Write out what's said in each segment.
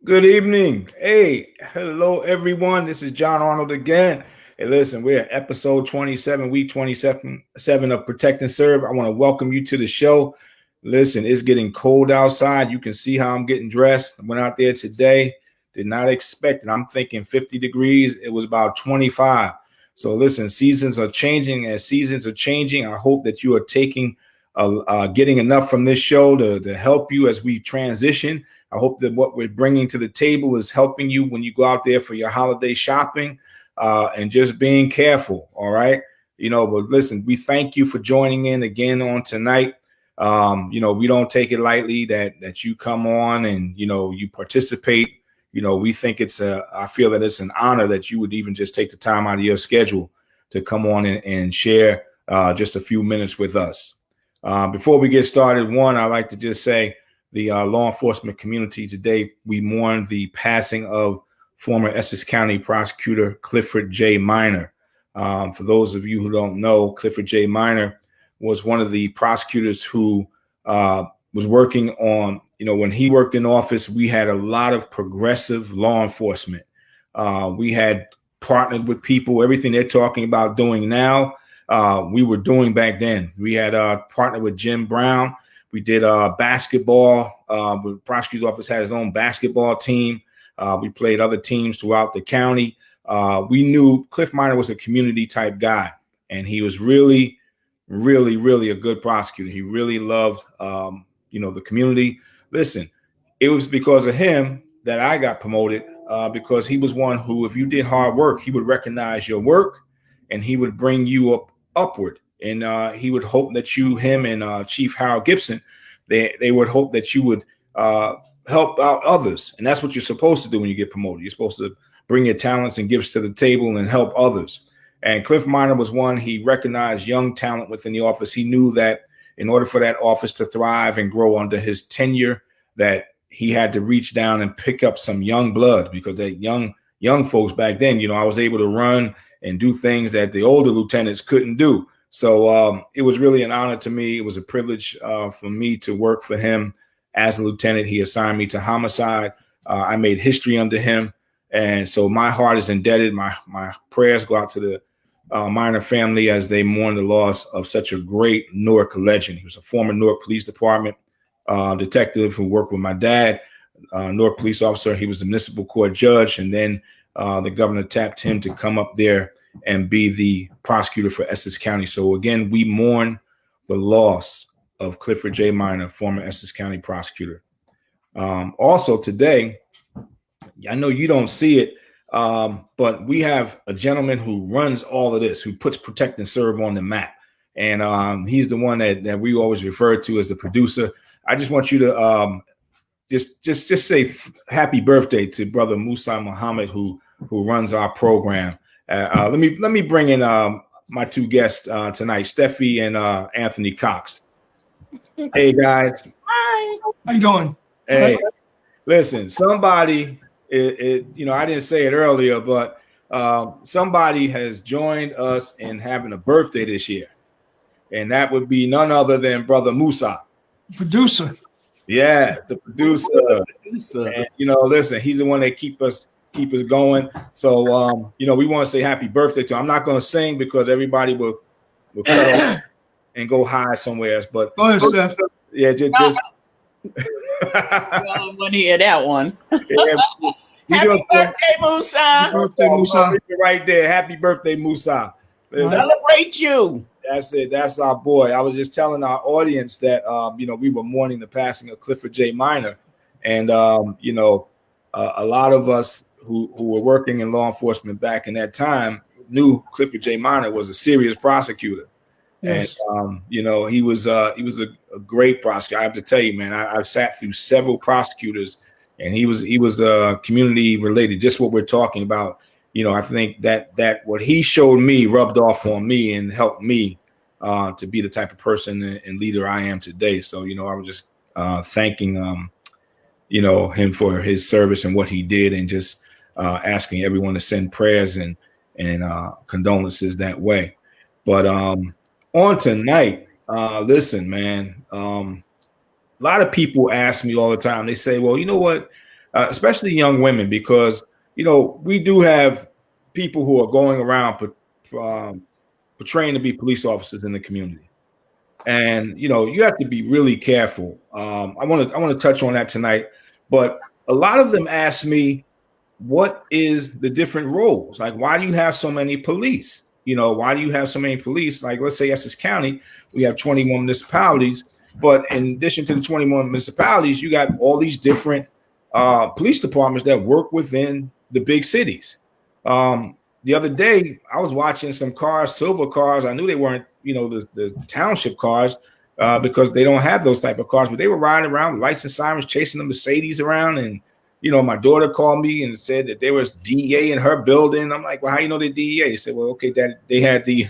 Good evening. Hey, hello everyone. This is John Arnold again. Hey, listen, we're at episode 27, week 27 of Protect and Serve. I want to welcome you to the show. Listen, it's getting cold outside. You can see how I'm getting dressed. I went out there today. Did not expect it. I'm thinking 50 degrees. It was about 25. So listen, seasons are changing. As seasons are changing, I hope that you are getting enough from this show to help you as we transition. I hope that what we're bringing to the table is helping you when you go out there for your holiday shopping and just being careful. All right. But listen, we thank you for joining in again on tonight. We don't take it lightly that you come on and, you participate. We think I feel that it's an honor that you would even just take the time out of your schedule to come on and share just a few minutes with us. Before we get started, I'd like to just say, the law enforcement community today, we mourn the passing of former Essex County prosecutor Clifford J. Minor. For those of you who don't know, Clifford J. Minor was one of the prosecutors who was working on, when he worked in office, we had a lot of progressive law enforcement. We had partnered with people, everything they're talking about doing now, we were doing back then. We had partnered with Jim Brown. We did basketball. The prosecutor's office had his own basketball team. We played other teams throughout the county. We knew Cliff Minor was a community type guy, and he was really, really, really a good prosecutor. He really loved, the community. Listen, it was because of him that I got promoted because he was one who, if you did hard work, he would recognize your work and he would bring you upward. And he would hope that him and Chief Harold Gibson, they would hope that you would help out others. And that's what you're supposed to do when you get promoted. You're supposed to bring your talents and gifts to the table and help others. And Cliff Minor was one. He recognized young talent within the office. He knew that in order for that office to thrive and grow under his tenure, that he had to reach down and pick up some young blood, because that young folks back then, I was able to run and do things that the older lieutenants couldn't do. So it was really an honor to me. It was a privilege for me to work for him as a lieutenant. He assigned me to homicide. I made history under him. And so my heart is indebted. My prayers go out to the Minor family as they mourn the loss of such a great Newark legend. He was a former Newark Police Department detective who worked with my dad, Newark police officer. He was the municipal court judge. And then the governor tapped him to come up there and be the prosecutor for Essex County. So again, we mourn the loss of Clifford J. Minor, former Essex County prosecutor. Also today, I know you don't see it, but we have a gentleman who runs all of this, who puts Protect and Serve on the map. And he's the one that we always refer to as the producer. I just want you to just say happy birthday to Brother Musa Muhammad, who runs our program. Let me bring in my two guests tonight, Steffi and Anthony Cox. Hey guys. Hi. How you doing? Hey, listen, somebody, I didn't say it earlier, but somebody has joined us in having a birthday this year, and that would be none other than Brother Musa. Producer. Yeah, the producer. And, listen, he's the one that keep us going. So, we want to say happy birthday to him. I'm not going to sing because everybody will cut off and go hide somewhere else. But go ahead, Steph. Yeah, just I want to hear that one. Yeah, Happy birthday, Musa. Happy birthday, Musa. Right there. Happy birthday, Musa. Celebrate you. That's it. That's our boy. I was just telling our audience that, we were mourning the passing of Clifford J. Minor. And, a lot of us who were working in law enforcement back in that time knew Clifford J. Minor was a serious prosecutor. Yes. And, he was a great prosecutor. I have to tell you, man, I've sat through several prosecutors, and he was community related, just what we're talking about. I think that what he showed me rubbed off on me and helped me to be the type of person and leader I am today. So, I was just thanking, him for his service and what he did, and just asking everyone to send prayers and condolences that way. But on tonight, listen, man, a lot of people ask me all the time. They say, well, you know what? especially young women, because we do have people who are going around portraying to be police officers in the community, and you have to be really careful. I want to touch on that tonight, but a lot of them ask me, what is the different roles? Like, why do you have so many police? Why do you have so many police? Like, let's say Essex County, we have 21 municipalities, but in addition to the 21 municipalities, you got all these different police departments that work within the big cities. The other day, I was watching some cars, silver cars. I knew they weren't, the township cars, because they don't have those type of cars, but they were riding around with lights and sirens, chasing the Mercedes around. And my daughter called me and said that there was DEA in her building. I'm like, well, how you know the DEA? They said, well, okay, that they had the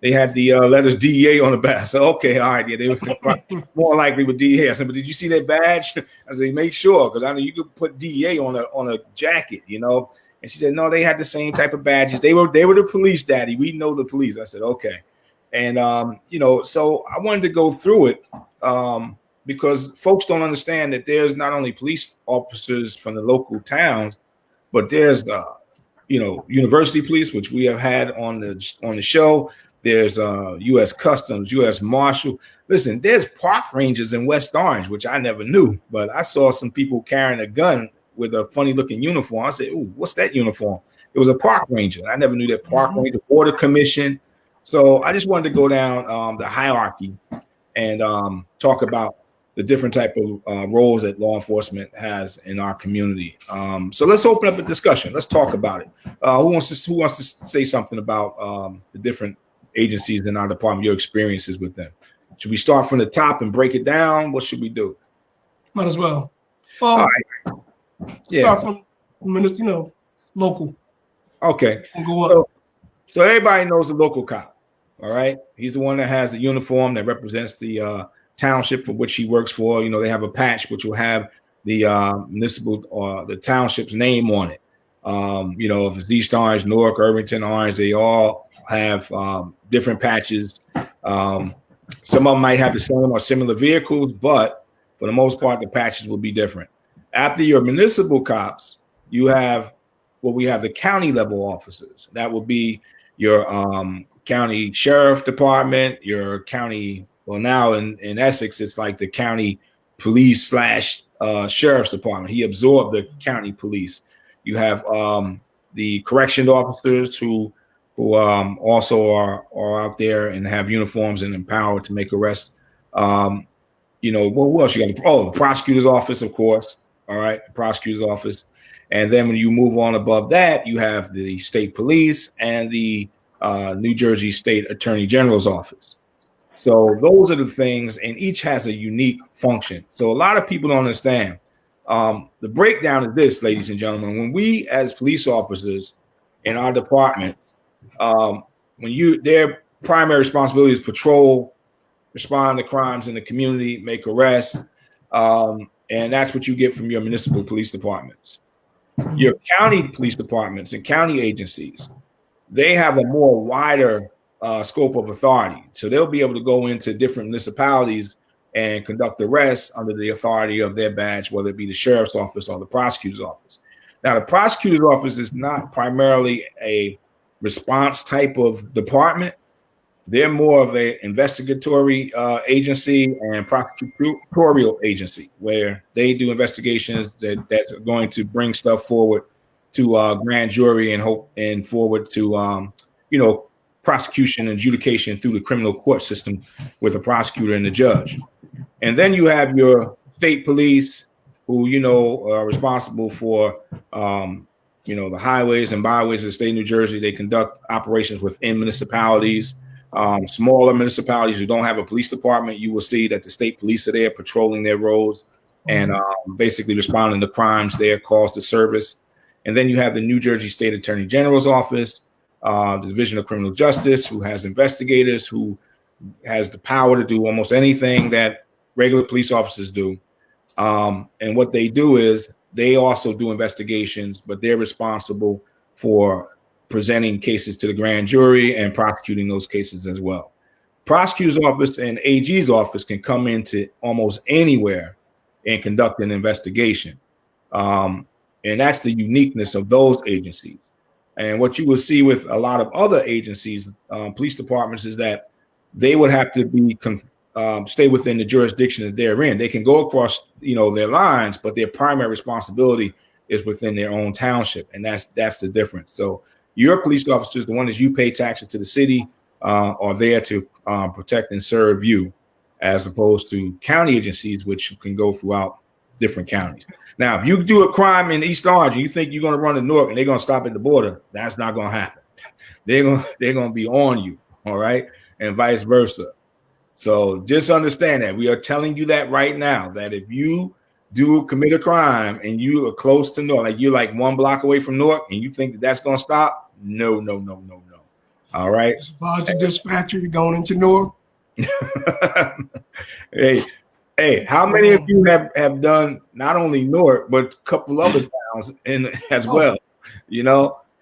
letters DEA on the back. So, okay, all right, yeah, they were more likely with DEA. I said, but did you see that badge? I said, make sure, because I know you could put DEA on a jacket, And she said, no, they had the same type of badges. They were the police, Daddy. We know the police. I said, okay. And so I wanted to go through it because folks don't understand that there's not only police officers from the local towns, but there's university police, which we have had on the show. There's U.S. Customs, U.S. Marshal. Listen, there's park rangers in West Orange, which I never knew, but I saw some people carrying a gun with a funny looking uniform. I said, "Ooh, what's that uniform?" It was a park ranger. I never knew that park ranger, border commission. So I just wanted to go down the hierarchy and talk about the different type of roles that law enforcement has in our community. So let's open up a discussion. Let's talk about it. Who wants to say something about the different agencies in our department, your experiences with them? Should we start from the top and break it down? What should we do? Might as well. Well, all right. Yeah. Start from local. Okay. And go up. So everybody knows the local cop. All right. He's the one that has the uniform that represents the township for which he works for. They have a patch which will have the municipal or the township's name on it. If it's East Orange, Newark, Irvington, Orange, they all have different patches. Some of them might have the same or similar vehicles, but for the most part, the patches will be different. After your municipal cops, we have the county level officers. That will be your county sheriff department, your county. Well, now in Essex, it's like the county police / sheriff's department. He absorbed the county police. You have the corrections officers who also are out there and have uniforms and empowered to make arrests. What else you got? Oh, the prosecutor's office, of course. All right, prosecutor's office. And then when you move on above that, you have the state police and the New Jersey State Attorney General's office. So those are the things, and each has a unique function. So a lot of people don't understand. The breakdown is this, ladies and gentlemen. When we as police officers in our departments, their primary responsibility is patrol, respond to crimes in the community, make arrests, and that's what you get from your municipal police departments. Your county police departments and county agencies, they have a more wider scope of authority. So they'll be able to go into different municipalities and conduct arrests under the authority of their badge, whether it be the sheriff's office or the prosecutor's office. Now, the prosecutor's office is not primarily a response type of department. They're more of an investigatory agency and prosecutorial agency, where they do investigations that's going to bring stuff forward to grand jury and forward to prosecution and adjudication through the criminal court system with a prosecutor and a judge. And then you have your state police, who are responsible for the highways and byways of the state of New Jersey. They conduct operations within municipalities. Smaller municipalities who don't have a police department, you will see that the state police are there patrolling their roads and basically responding to crimes there, calls to service. And then you have the New Jersey State Attorney General's office, the Division of Criminal Justice, who has investigators, who has the power to do almost anything that regular police officers do. And what they do is they also do investigations, but they're responsible for presenting cases to the grand jury and prosecuting those cases as well. Prosecutor's office and AG's office can come into almost anywhere and conduct an investigation. And that's the uniqueness of those agencies. And what you will see with a lot of other agencies, police departments, is that they would have to be stay within the jurisdiction that they're in. They can go across, their lines, but their primary responsibility is within their own township, and that's the difference. So your police officers, the ones that you pay taxes to the city, are there to protect and serve you, as opposed to county agencies, which can go throughout different counties. Now, if you do a crime in East Orange and you think you're going to run to Newark and they're going to stop at the border, that's not going to happen. They're going to be on you, all right, and vice versa. So just understand that we are telling you that right now, that if you do commit a crime and you are close to Newark, like you're like 1 block away from Newark, and you think that's going to stop, no. All right. As far as the dispatcher, you're going into Newark. Hey, how many of you have done not only Newark, but a couple other towns as well?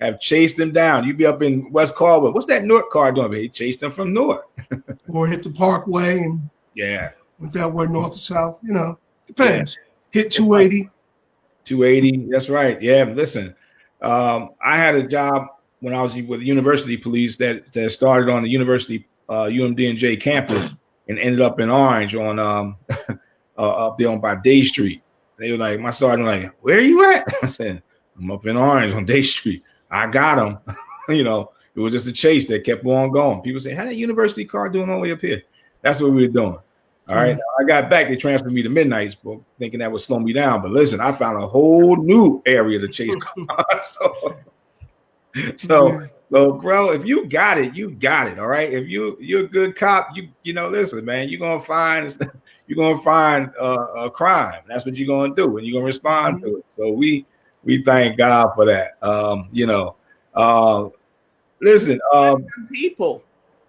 Have chased them down. You'd be up in West Caldwell. What's that Newark car doing? He chased them from Newark. Or hit the Parkway and went that way north or south. Depends. Yeah. Hit 280. 280. That's right. Yeah. Listen, I had a job when I was with the university police that started on the university UMD&J campus and ended up in Orange on up there on by Day Street. They were like, my sergeant was like, where are you at? I said, I'm up in Orange on Day Street. I got him. It was just a chase that kept on going. People say, how that university car doing all the way up here? That's what we were doing. All right. Now, I got back. They transferred me to Midnights, thinking that would slow me down. But listen, I found a whole new area to chase cars. So, bro, if you got it, you got it. All right. If you're a good cop, listen, man, you're gonna find a crime. That's what you're gonna do, and you're gonna respond to it. So we thank God for that. Listen, people.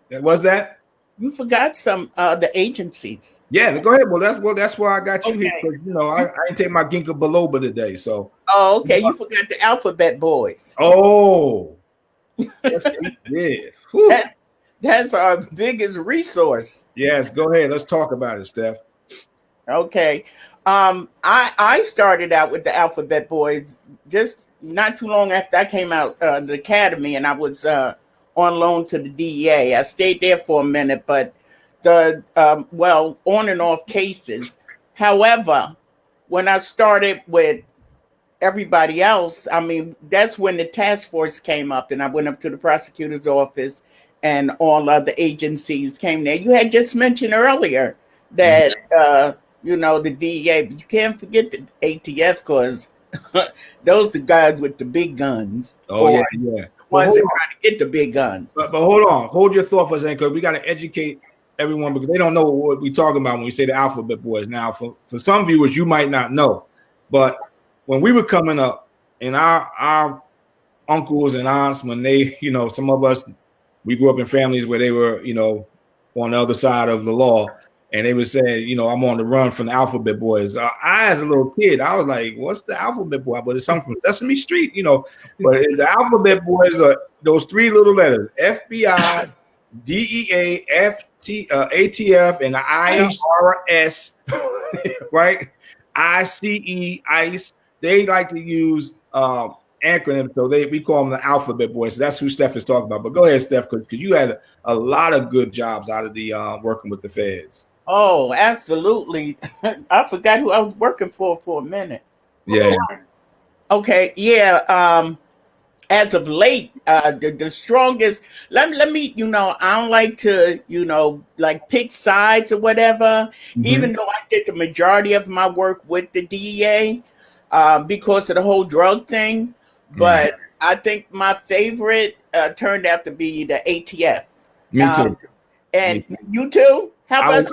What's that? You forgot some the agencies. Yeah, go ahead. Well, that's why I got you here. Because, I didn't take my ginkgo biloba today. So. Oh, okay. You forgot the Alphabet Boys. Oh. Yes, we did. That's our biggest resource. Yes, go ahead. Let's talk about it, Steph. Okay. I started out with the Alphabet Boys just not too long after I came out the academy, and I was on loan to the DEA. I stayed there for a minute, but the on and off cases. However, when I started with everybody else, that's when the task force came up, and I went up to the prosecutor's office, and all other agencies came there. You had just mentioned earlier that the DEA, but you can't forget the ATF, because those the guys with the big guns. Oh, yeah. Ones that trying to get the big guns. But hold on. Hold your thought for a second, because we got to educate everyone, because they don't know what we're talking about when we say the Alphabet Boys. Now, for some viewers, you might not know, but when we were coming up, and our uncles and aunts, when they, some of us, we grew up in families where they were, on the other side of the law, and they would say, I'm on the run from the Alphabet Boys. I, as a little kid, I was like, what's the Alphabet Boy? But it's something from Sesame Street, But the Alphabet Boys are those 3 little letters: FBI, DEA, ATF, and the IRS, right? ICE, ICE. They like to use acronyms, so we call them the Alphabet Boys. So that's who Steph is talking about. But go ahead, Steph, because you had a lot of good jobs out of the working with the feds. Oh, absolutely. I forgot who I was working for a minute. Yeah. Okay. Yeah. As of late, the strongest. Let me. I don't like to. Like pick sides or whatever. Mm-hmm. Even though I did the majority of my work with the DEA, because of the whole drug thing. But I think my favorite turned out to be the ATF. Me too. And you too? How about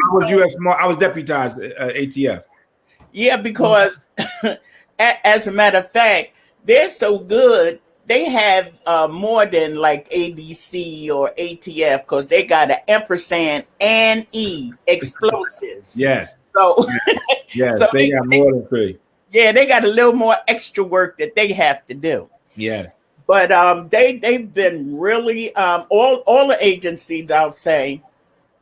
I was deputized ATF. Yeah, because as a matter of fact, they're so good. They have more than like ABC or ATF, because they got an ampersand and E explosives. Yes. So yes, so they got more than 3. Yeah, they got a little more extra work that they have to do. Yes. But they've been really all the agencies, I'll say,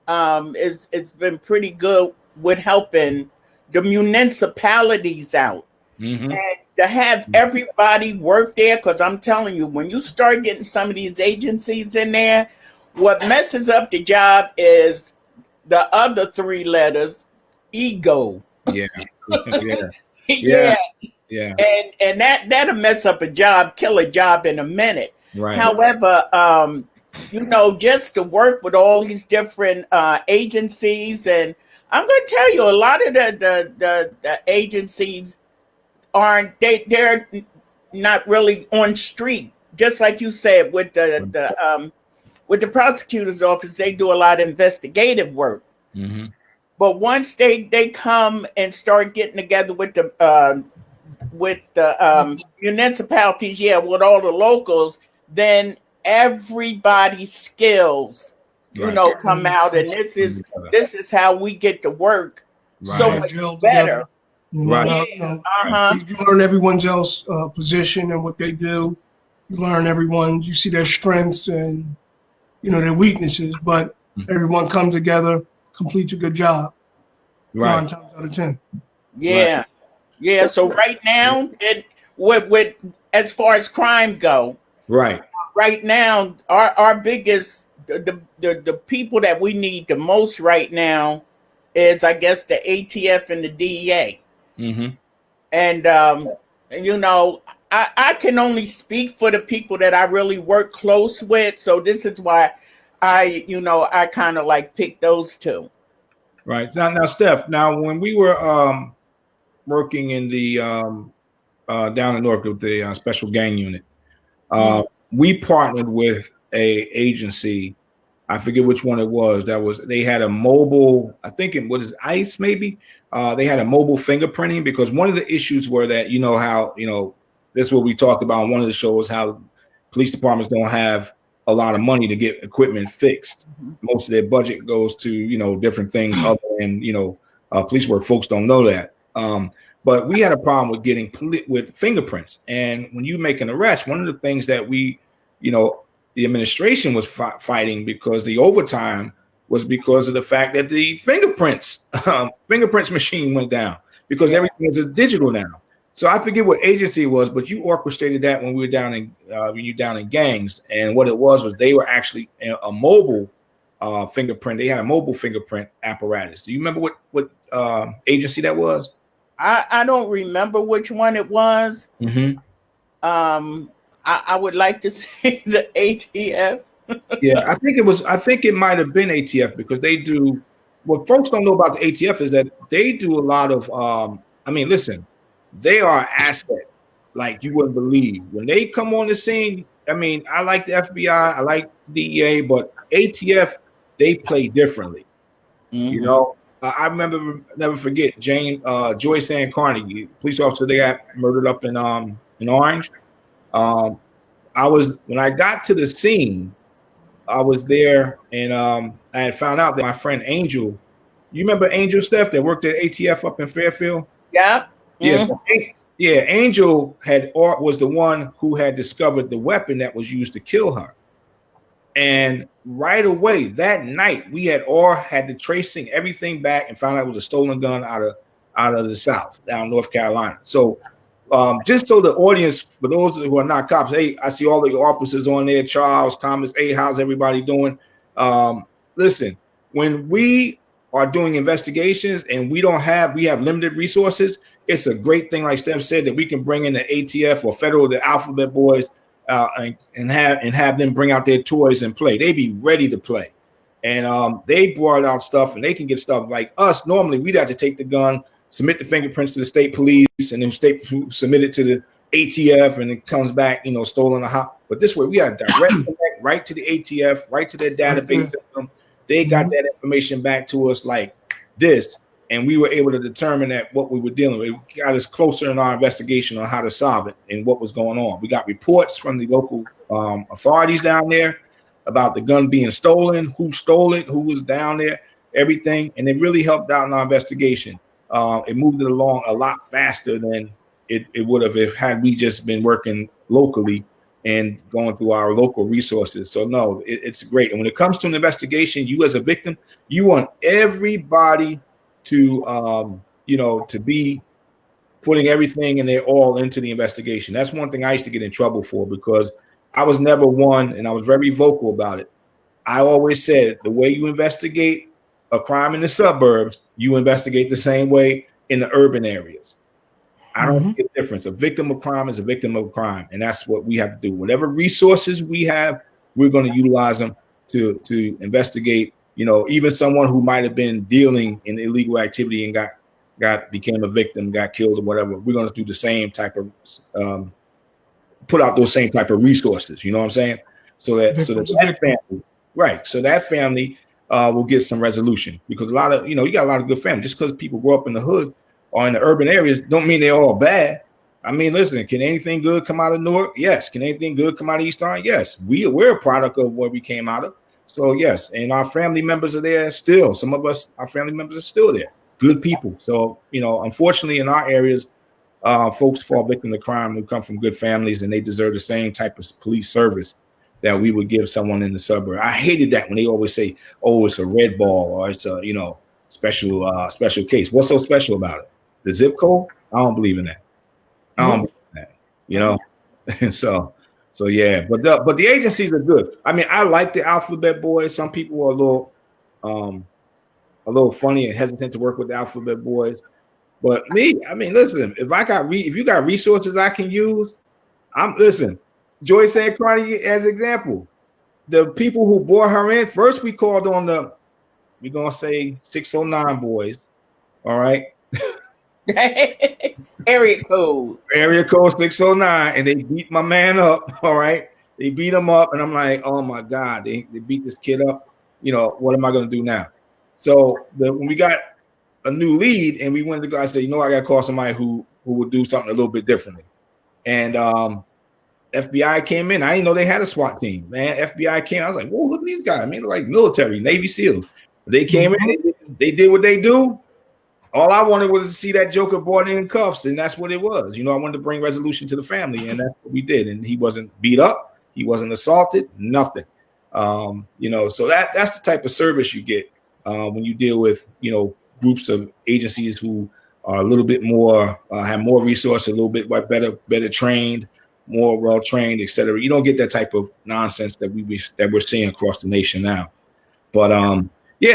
it's been pretty good with helping the municipalities out. Mm-hmm. And to have everybody work there, because I'm telling you, when you start getting some of these agencies in there, what messes up the job is the other three letters, ego. Yeah. Yeah. Yeah. Yeah. And that'll mess up a job, kill a job in a minute. Right. However, just to work with all these different agencies, and I'm going to tell you, a lot of the agencies they're not really on street. Just like you said, with the prosecutor's office, they do a lot of investigative work. Mm-hmm. But once they come and start getting together with the municipalities, with all the locals, then everybody's skills, come out, and this is how we get to work so much better. Right. You learn everyone's else position and what they do. You learn everyone. You see their strengths and their weaknesses, but everyone comes together, completes a good job. Right. 9 times out of 10. Yeah. Right. Yeah. So right now, with as far as crime go, right now, our biggest the people that we need the most right now is, I guess, the ATF and the DEA. Mm-hmm. And I can only speak for the people that I really work close with. So this is why I kind of like pick those two. Right. Now, Steph, when we were working in the down in North with the special gang unit, we partnered with a agency. I forget which one it was. They had a mobile, I think it was ICE maybe. They had a mobile fingerprinting, because one of the issues were that, how, this is what we talked about on one of the shows, how police departments don't have a lot of money to get equipment fixed. Mm-hmm. Most of their budget goes to, different things other than, police work. Folks don't know that. But we had a problem with getting with fingerprints. And when you make an arrest, one of the things that we, the administration was fighting, because the overtime was because of the fact that the fingerprints machine went down, because everything is digital now. So I forget what agency it was, but you orchestrated that when we were down in when you down in gangs. And what it was they were actually a mobile fingerprint. They had a mobile fingerprint apparatus. Do you remember what agency that was? I don't remember which one it was. Mm-hmm. I would like to say the ATF. Yeah, I think it might have been ATF, because they do. What folks don't know about the ATF is that they do a lot of. Listen, they are an asset like you wouldn't believe. When they come on the scene, I like the FBI, I like DEA, but ATF, they play differently. Mm-hmm. I remember, never forget, Joyce Ann Carnegie, police officer, they got murdered up in Orange. When I got to the scene, I was there, and I had found out that my friend Angel, you remember Angel, Steph, that worked at ATF up in Fairfield? Yeah. Mm-hmm. Yeah, Angel was the one who had discovered the weapon that was used to kill her. And right away that night, we had the tracing everything back and found out it was a stolen gun out of the South, down North Carolina. So just so the audience, for those who are not cops, hey, I see all the officers on there, Charles, Thomas, hey, how's everybody doing? Listen, when we are doing investigations and we have limited resources, it's a great thing, like Steph said, that we can bring in the ATF or federal, the Alphabet Boys, and have them bring out their toys and play. They be ready to play. And they brought out stuff, and they can get stuff like us. Normally, we'd have to take the gun, submit the fingerprints to the state police, and then state submit it to the ATF, and it comes back, stolen. But this way, we have direct connect right to the ATF, right to their database system. They got that information back to us like this, and we were able to determine that what we were dealing with. It got us closer in our investigation on how to solve it and what was going on. We got reports from the local authorities down there about the gun being stolen, who stole it, who was down there, everything, and it really helped out in our investigation. It moved it along a lot faster than it would have had we just been working locally and going through our local resources. So no, it's great. And when it comes to an investigation, you as a victim, you want everybody to to be putting everything and their all into the investigation. That's one thing I used to get in trouble for because I was never one, and I was very vocal about it. I always said the way you investigate a crime in the suburbs, you investigate the same way in the urban areas. I don't see a difference. A victim of crime is a victim of crime, and that's what we have to do. Whatever resources we have, we're going to utilize them to investigate. You know, even someone who might have been dealing in illegal activity and became a victim, got killed or whatever. We're going to do the same type of put out those same type of resources. You know what I'm saying? So that family, right? So that family will get some resolution because a lot of you got a lot of good families. Just because people grow up in the hood or in the urban areas don't mean they're all bad. I mean, listen, can anything good come out of Newark? Yes. Can anything good come out of East Orange? Yes. We're a product of where we came out of. So yes, and our family members are there still. Some of us, our family members are still there. Good people. So unfortunately, in our areas, folks fall victim to crime who come from good families, and they deserve the same type of police service that we would give someone in the suburb. I hated that when they always say, "Oh, it's a red ball," or "It's a special case." What's so special about it? The zip code? I don't believe in that. I don't believe in that. So yeah. But the agencies are good. I mean, I like the Alphabet Boys. Some people are a little funny and hesitant to work with the Alphabet Boys. But me, I mean, listen, if you got resources I can use, Joy said Cardi as example. The people who brought her in, first we called on we're gonna say 609 boys. All right. Area code 609, and they beat my man up. All right. They beat him up, and I'm like, oh my God, they beat this kid up. What am I gonna do now? So when we got a new lead and we went to go, I said, I got to call somebody who would do something a little bit differently. And FBI came in. I didn't know they had a SWAT team, man. FBI came. I was like, whoa, look at these guys. I mean, they're like military, Navy SEALs. They came in. They did what they do. All I wanted was to see that Joker brought in cuffs, and that's what it was. I wanted to bring resolution to the family, and that's what we did. And he wasn't beat up. He wasn't assaulted. Nothing. So that's the type of service you get when you deal with, groups of agencies who are a little bit more, have more resources, a little bit better trained, more well trained, etc. You don't get that type of nonsense that we're seeing across the nation now. But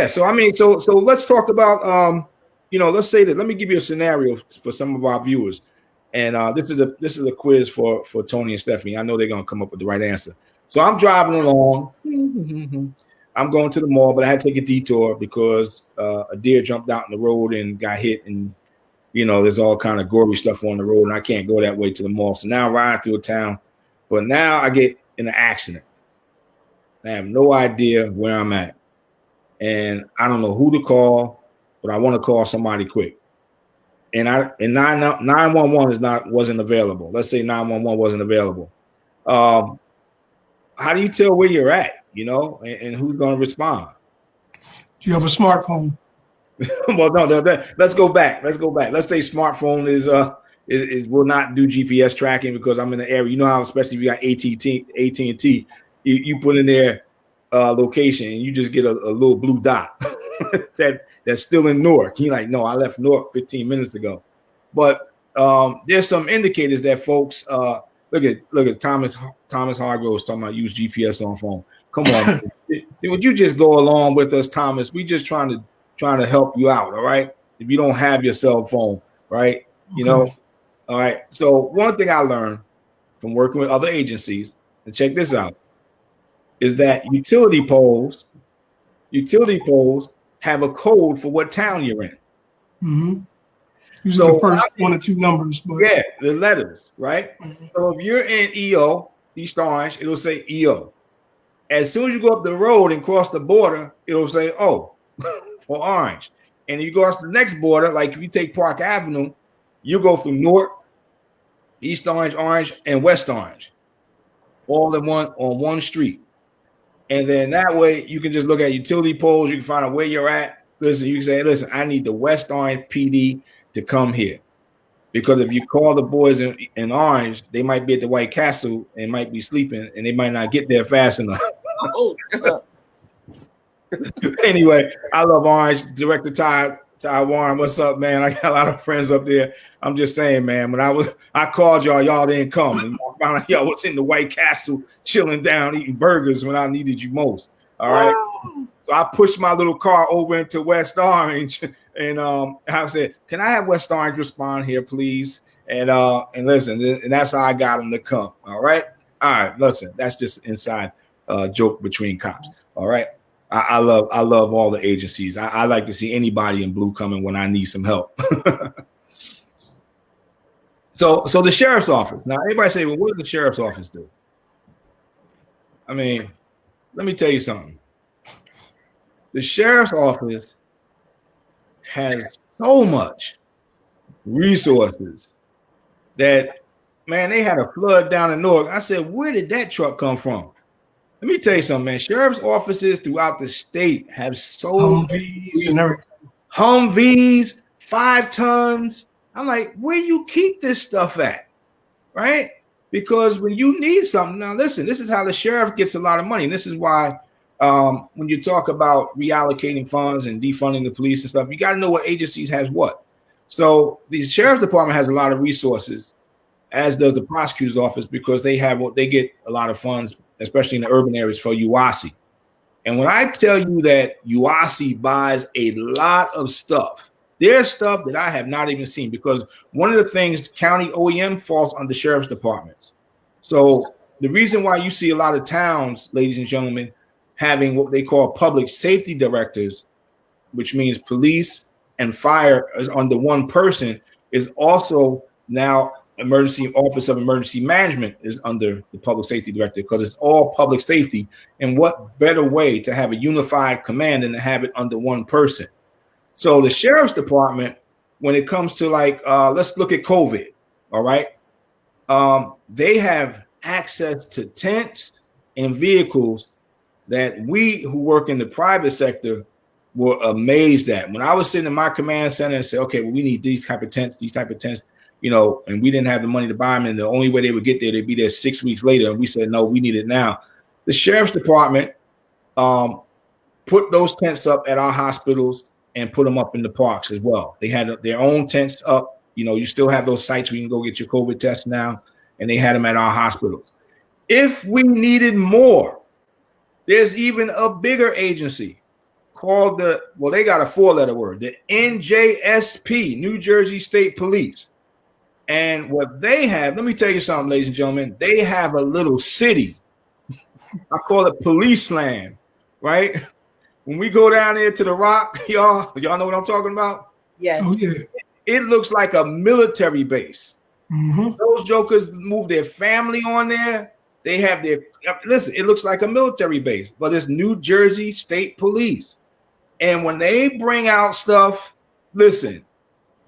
so I mean, so let's talk about let's say that. Let me give you a scenario for some of our viewers, and this is a quiz for Tony and Stephanie. I know they're gonna come up with the right answer. So I'm driving along. I'm going to the mall, but I had to take a detour because a deer jumped out in the road and got hit, and there's all kind of gory stuff on the road, and I can't go that way to the mall. So now I'm riding through a town, but now I get in an accident. I have no idea where I'm at, and I don't know who to call, but I want to call somebody quick. And 911 wasn't available. Let's say 911 wasn't available. How do you tell where you're at? And who's going to respond? Do you have a smartphone? Well, no. Let's go back. Let's say smartphone is will not do GPS tracking because I'm in the area. You know how, especially if you got AT&T, you put in their location and you just get a little blue dot that's still in Newark. You're like, no, I left Newark 15 minutes ago. But there's some indicators that folks look at Thomas Hargroves talking about use GPS on phone. Come on, would you just go along with us, Thomas? We just trying to help you out, all right? If you don't have your cell phone, right? All right. So one thing I learned from working with other agencies, and check this out, is that utility poles have a code for what town you're in. Mm-hmm. Usually the first one or two numbers. But yeah, the letters, right? Mm-hmm. So if you're in EO, East Orange, it'll say EO. As soon as you go up the road and cross the border, it'll say O for Orange. And if you go across the next border, like if you take Park Avenue, you go through Newark, East Orange, and West Orange, all in one street. And then that way you can just look at utility poles. You can find out where you're at. Listen, you can say, listen, I need the West Orange PD to come here. Because if you call the boys in Orange, they might be at the White Castle and might be sleeping, and they might not get there fast enough. Anyway, I love Orange. Director Todd Taiwan, what's up, man? I got a lot of friends up there. I'm just saying, man, when I called y'all didn't come. And I found out y'all was in the White Castle chilling down, eating burgers when I needed you most. All right. Oh. So I pushed my little car over into West Orange and I said, can I have West Orange respond here, please? And listen, and that's how I got them to come. All right. All right, listen, that's just inside joke between cops. All right. I love all the agencies. I like to see anybody in blue coming when I need some help. So the sheriff's office. Now everybody say, well, what does the sheriff's office do? I mean, let me tell you something. The sheriff's office has so much resources that, man, they had a flood down in Newark. I said, where did that truck come from? Let me tell you something, man. Sheriff's offices throughout the state have so Humvees and everything. Humvees, 5 tons. I'm like, where you keep this stuff at, right? Because when you need something, now listen, this is how the sheriff gets a lot of money. And this is why when you talk about reallocating funds and defunding the police and stuff, you got to know what agencies has what. So the sheriff's department has a lot of resources, as does the prosecutor's office, because they get a lot of funds, especially in the urban areas, for UASI. And when I tell you that UASI buys a lot of stuff, there's stuff that I have not even seen, because one of the things, county OEM falls under sheriff's departments. So the reason why you see a lot of towns, ladies and gentlemen, having what they call public safety directors, which means police and fire is under one person, is also now Emergency Office of Emergency Management is under the public safety director, because it's all public safety. And what better way to have a unified command than to have it under one person? So the sheriff's department, when it comes to let's look at COVID, all right? They have access to tents and vehicles that we who work in the private sector were amazed at. When I was sitting in my command center and said, okay, well, we need these type of tents, and we didn't have the money to buy them. And the only way they would get there, they'd be there 6 weeks later. And we said, no, we need it now. The sheriff's department put those tents up at our hospitals and put them up in the parks as well. They had their own tents up. You still have those sites where you can go get your COVID test now. And they had them at our hospitals. If we needed more, there's even a bigger agency called they got a 4-letter word, the NJSP, New Jersey State Police. And what they have, let me tell you something, ladies and gentlemen, they have a little city. I call it Police Land, right? When we go down there to the Rock, y'all know what I'm talking about? Yes. Oh, yeah. It looks like a military base. Mm-hmm. Those jokers move their family on there. They have listen, it looks like a military base, but it's New Jersey State Police. And when they bring out stuff, listen,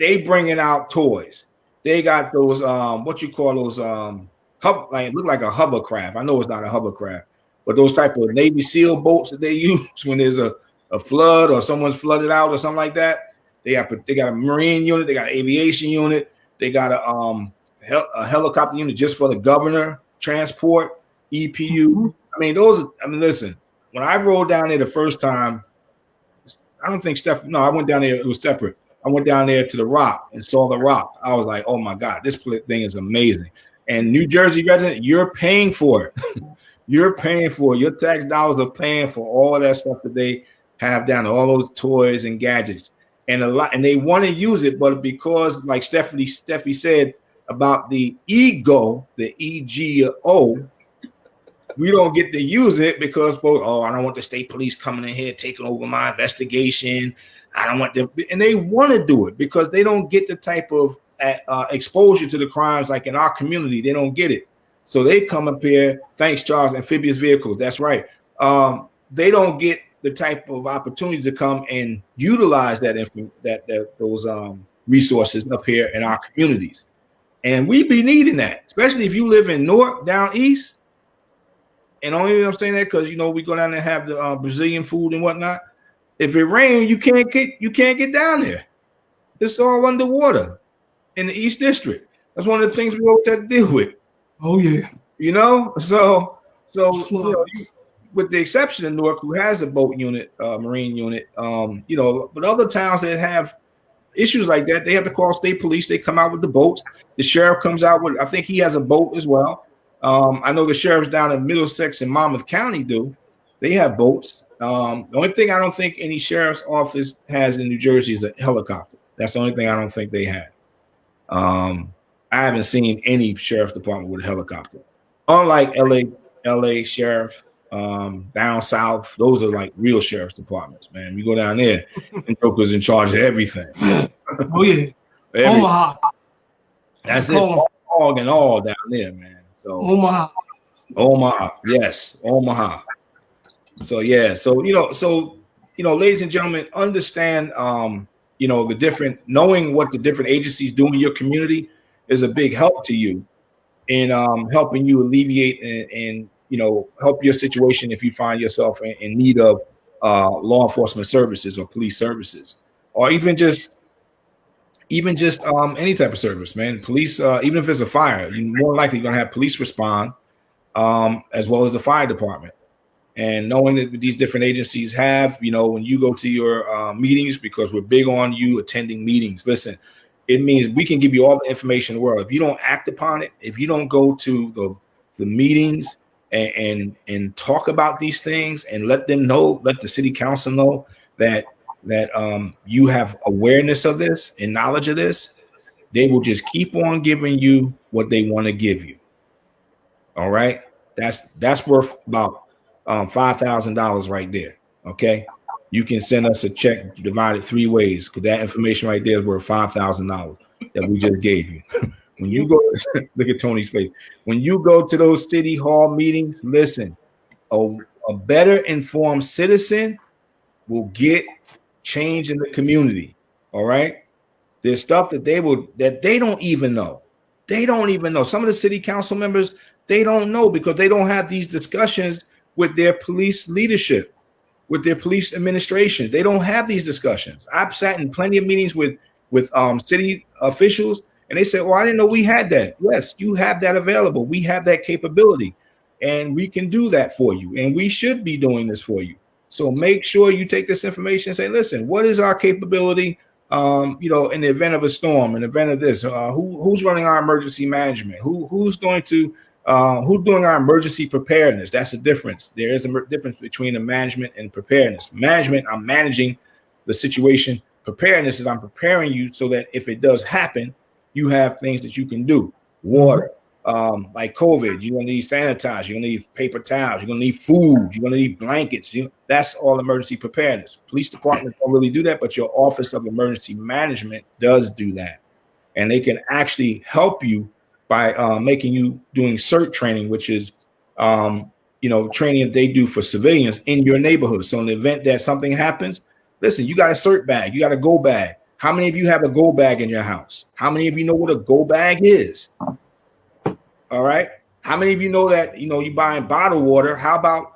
they bringing out toys. They got those what you call those look like a hovercraft. I know it's not a hovercraft, but those type of Navy SEAL boats that they use when there's a flood or someone's flooded out or something like that. They got a Marine unit, they got an aviation unit, they got a helicopter unit just for the governor transport, EPU. Mm-hmm. Listen, when I rode down there the first time, I don't think I went down there, it was separate. I went down there to the Rock and saw the Rock. I was like, oh my God, this thing is amazing. And New Jersey resident, you're paying for it. You're paying for it. Your tax dollars are paying for all of that stuff that they have down there, all those toys and gadgets. And they want to use it, but because, like Steffi said about the ego, the EGO, we don't get to use it because, I don't want the state police coming in here taking over my investigation. I don't want them, and they want to do it because they don't get the type of exposure to the crimes like in our community. They don't get it, so they come up here. Thanks, Charles. Amphibious vehicles. That's right. They don't get the type of opportunity to come and utilize those resources up here in our communities, and we be needing that, especially if you live in Newark down east. And only reason I'm saying that because we go down there and have the Brazilian food and whatnot. If it rains, you can't get down there. It's all underwater in the East District. That's one of the things we always have to deal with. Oh yeah. So with the exception of Newark, who has a boat unit, marine unit, but other towns that have issues like that, they have to call state police. They come out with the boats. The sheriff comes out with, I think he has a boat as well. I know the sheriffs down in Middlesex and Monmouth County do. They have boats. The only thing I don't think any sheriff's office has in New Jersey is a helicopter. That's the only thing I don't think they have. I haven't seen any sheriff's department with a helicopter. Unlike LA sheriff, down south, those are like real sheriff's departments, man. You go down there, and Joker's in charge of everything. Oh yeah, Omaha. That's it, dog and all down there, man. So Omaha, yes, Omaha. So yeah, so ladies and gentlemen, understand, the different, knowing what the different agencies do in your community is a big help to you in helping you alleviate and help your situation if you find yourself in need of law enforcement services or police services, or even just any type of service, man. Police, even if it's a fire, you're more likely going to have police respond as well as the fire department. And knowing that these different agencies have, when you go to your meetings, because we're big on you attending meetings, listen, it means we can give you all the information in the world. If you don't act upon it, if you don't go to the meetings and talk about these things and let them know, let the city council know that you have awareness of this and knowledge of this, they will just keep on giving you what they want to give you. All right. That's worth about $5,000 right there. Okay. You can send us a check divided 3 ways, because that information right there is worth $5,000 that we just gave you. When you go, look at Tony's face. When you go to those city hall meetings, listen, a better informed citizen will get change in the community. All right. There's stuff that they don't even know. They don't even know. Some of the city council members, they don't know, because they don't have these discussions with their police leadership, with their police administration. They don't have these discussions. I've sat in plenty of meetings with city officials, and they said, well, I didn't know we had that. Yes, you have that available. We have that capability, and we can do that for you, and we should be doing this for you. So make sure you take this information and say, listen, what is our capability? In the event of a storm, in the event of this, who's running our emergency management? Who's doing our emergency preparedness? That's the difference. There is a difference between the management and preparedness. Management, I'm managing the situation. Preparedness is I'm preparing you so that if it does happen, you have things that you can do. Water, like COVID, you're gonna need sanitizer, you're gonna need paper towels, you're gonna need food, you're gonna need blankets. That's all emergency preparedness. Police departments don't really do that, but your Office of Emergency Management does do that, and they can actually help you by making you doing CERT training, which is training that they do for civilians in your neighborhood. So in the event that something happens, listen, you got a CERT bag, you got a go bag. How many of you have a go bag in your house? How many of you know what a go bag is? All right. How many of you know that, you're buying bottled water? How about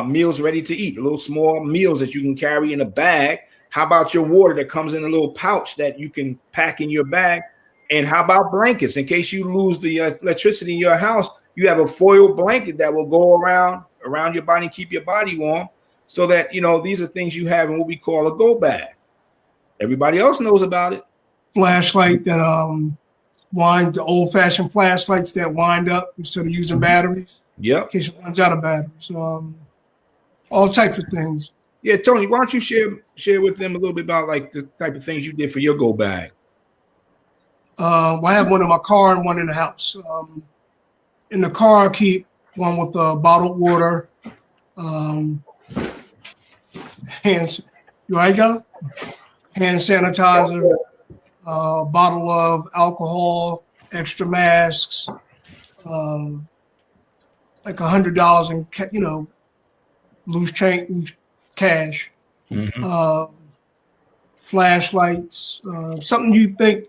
meals ready to eat, little small meals that you can carry in a bag? How about your water that comes in a little pouch that you can pack in your bag? And how about blankets? In case you lose the electricity in your house, you have a foil blanket that will go around your body and keep your body warm, so that, these are things you have in what we call a go bag. Everybody else knows about it. Flashlight that the old-fashioned flashlights that wind up instead of using batteries. Yep. In case it runs out of batteries. All types of things. Yeah, Tony, why don't you share with them a little bit about like the type of things you did for your go bag? I have one in my car and one in the house. In the car, I keep one with bottled water, hands. You all right, John? Hand sanitizer, bottle of alcohol, extra masks, like $100 in loose cash, flashlights, something you think,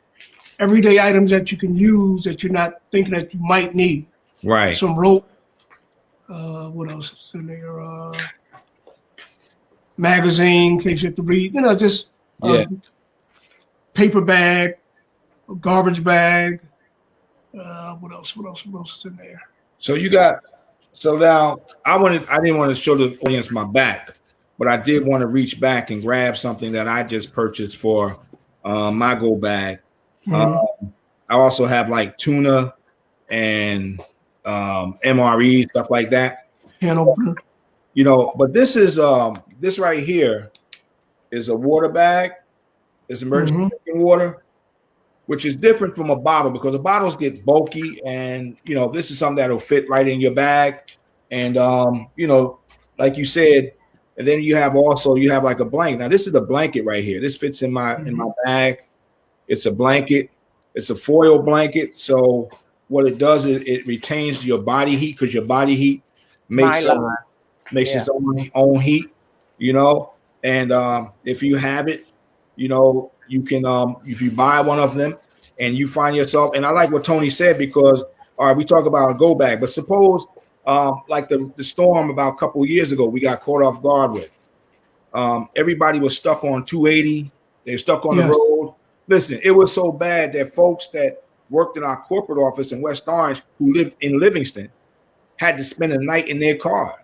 everyday items that you can use that you're not thinking that you might need. Right. Some rope. What else is in there? Magazine, in case you have to read. Just paper bag, garbage bag. What else is in there? So you got So now I didn't want to show the audience my back, but I did want to reach back and grab something that I just purchased for my go bag. I also have like tuna and MRE stuff like that. Can opener. You know, but this is this right here is a water bag. It's emergency drinking water, which is different from a bottle because the bottles get bulky, and you know this is something that'll fit right in your bag, and you know, like you said, and then you have like a blanket. Now this is the blanket right here. This fits in my bag. It's a blanket. It's a foil blanket. So what it does is it retains your body heat because your body heat makes its own heat, you know. And if you have it, you know, you can if you buy one of them and you find yourself, and I like what Tony said because all right, we talk about a go bag, but suppose like the storm about a couple of years ago we got caught off guard with. Everybody was stuck on 280, they were stuck on the road. Listen, it was so bad that folks that worked in our corporate office in West Orange who lived in Livingston had to spend a night in their cars.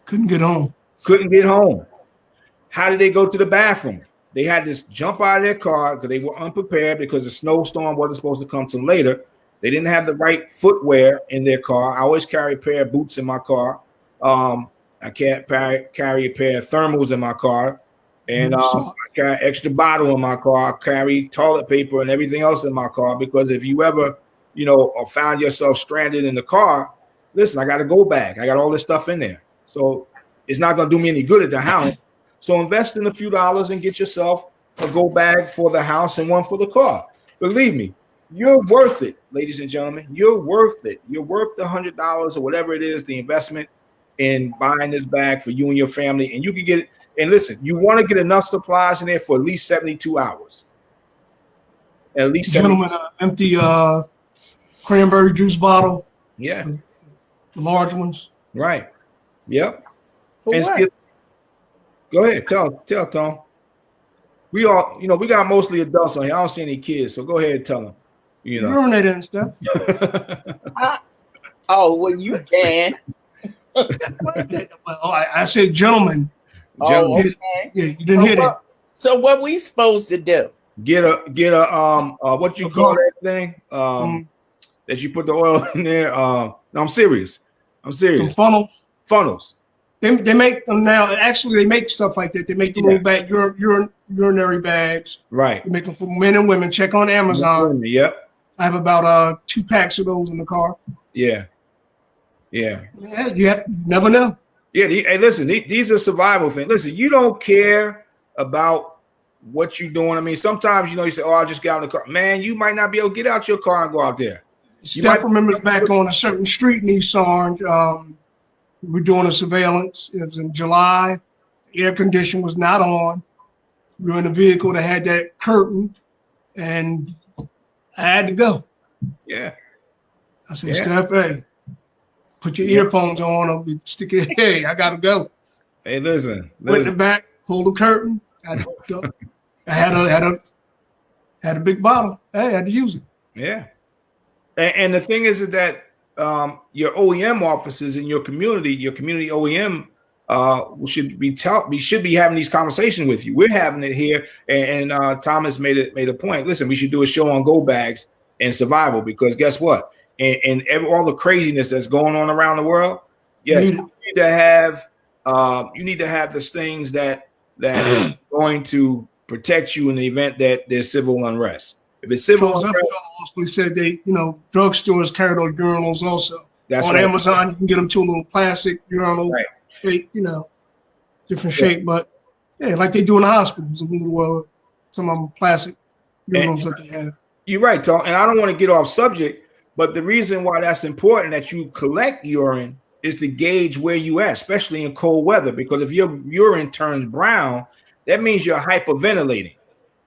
Couldn't get home. How did they go to the bathroom? They had to jump out of their car because they were unprepared because the snowstorm wasn't supposed to come till later. They didn't have the right footwear in their car. I always carry a pair of boots in my car. I can't carry a pair of thermals in my car. And I carry an extra bottle in my car. I carry toilet paper and everything else in my car because if you ever, you know, or found yourself stranded in the car, listen, I got a go bag. I got all this stuff in there. So it's not going to do me any good at the house. So invest in a few dollars and get yourself a go bag for the house and one for the car. Believe me, you're worth it, ladies and gentlemen. You're worth it. You're worth the $100 or whatever it is, the investment in buying this bag for you and your family. And you can get it. And listen, you want to get enough supplies in there for at least 72 hours. At least, gentlemen, empty cranberry juice bottle. Yeah, the large ones. Right. Yep. For and what? Go ahead, tell Tom. We all, you know, we got mostly adults on here. I don't see any kids, so go ahead and tell them. You know, urinate and stuff. Oh, well, you can. I said gentlemen. Oh, okay. Yeah, you didn't hear that. So what we supposed to do? Get a what you call that thing? That you put the oil in there. No, I'm serious. Some funnels. They make them now. Actually, they make stuff like that. They make the little bag, urinary bags. Right. They make them for men and women. Check on Amazon. Yep. I have about 2 packs of those in the car. Yeah. You never know. Yeah. Hey, listen. These are survival things. Listen, you don't care about what you're doing. I mean, sometimes you say, "Oh, I'll just get out of the car." Man, you might not be able to get out your car and go out there. Steph remembers back on a certain street in East Orange. We were doing a surveillance. It was in July. The air condition was not on. We were in a vehicle that had that curtain, and I had to go. Yeah. I said, Steph, hey, put your earphones on or stick it. Hey, I got to go. Hey, listen. Went in the back, pulled the curtain. I had to go. I had a big bottle. Hey, I had to use it. Yeah. And the thing is that your OEM offices in your community OEM should be having these conversations with you. We're having it here, and Thomas made a point. Listen, we should do a show on go bags and survival because guess what? And all the craziness that's going on around the world, yes, you need to have the things that are going to protect you in the event that there's civil unrest. If it's civil unrest, also said they, drugstores carry those urinals also. That's on right. Amazon, you can get them to a little plastic urinal shape, different shape. But yeah, like they do in the hospitals, some of them plastic urinals that they have. You're right, Tom. And I don't want to get off subject, but the reason why that's important that you collect urine is to gauge where you at, especially in cold weather. Because if your urine turns brown, that means you're hyperventilating.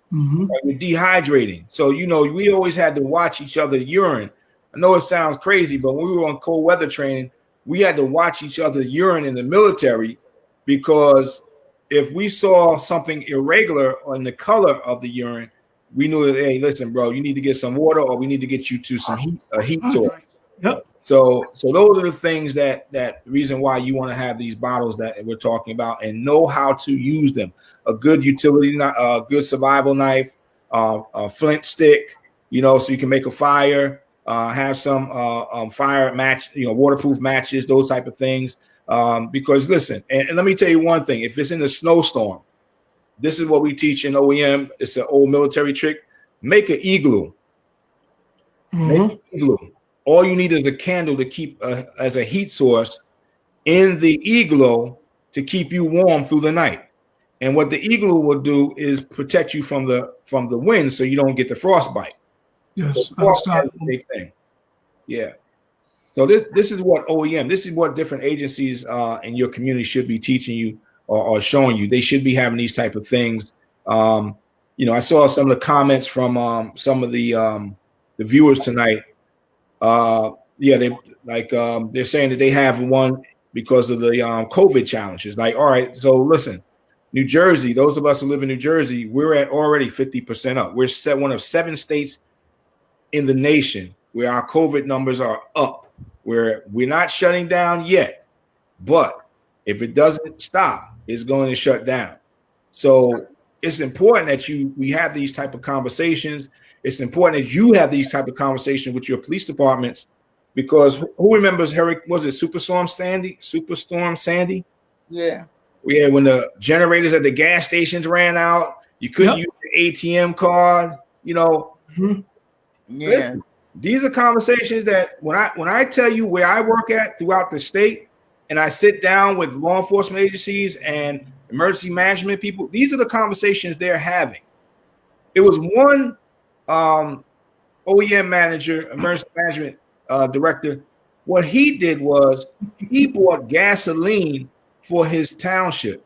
Or you're dehydrating. So, we always had to watch each other's urine. I know it sounds crazy, but when we were on cold weather training, we had to watch each other's urine in the military because if we saw something irregular on the color of the urine, we knew that, hey, listen, bro, you need to get some water or we need to get you to some heat source. Yep. So those are the things that reason why you want to have these bottles that we're talking about and know how to use them. A good utility, a good survival knife, a flint stick, so you can make a fire. Have some fire match, waterproof matches, those type of things. Because listen, and let me tell you one thing: if it's in a snowstorm, this is what we teach in OEM. It's an old military trick. Make an igloo. Make an igloo. All you need is a candle to keep as a heat source in the igloo to keep you warm through the night. And what the igloo will do is protect you from the wind, so you don't get the frostbite. Yes, So big thing. Yeah. So this is what OEM. This is what different agencies in your community should be teaching you or showing you. They should be having these type of things. I saw some of the comments from some of the viewers tonight. They're saying that they have one because of the COVID challenges. Like, all right, so listen, New Jersey, those of us who live in New Jersey, we're at already 50% up. We're one of 7 states in the nation where our COVID numbers are up, where we're not shutting down yet, but if it doesn't stop, it's going to shut down. So it's important that we have these type of conversations. It's important that you have these type of conversations with your police departments, because who remembers was it Superstorm Sandy? Yeah. When the generators at the gas stations ran out, you couldn't use the ATM card, Mm-hmm. Yeah. Listen, these are conversations that when I tell you where I work at throughout the state, and I sit down with law enforcement agencies and emergency management people, these are the conversations they're having. It was one OEM manager, emergency management director. What he did was he bought gasoline for his township.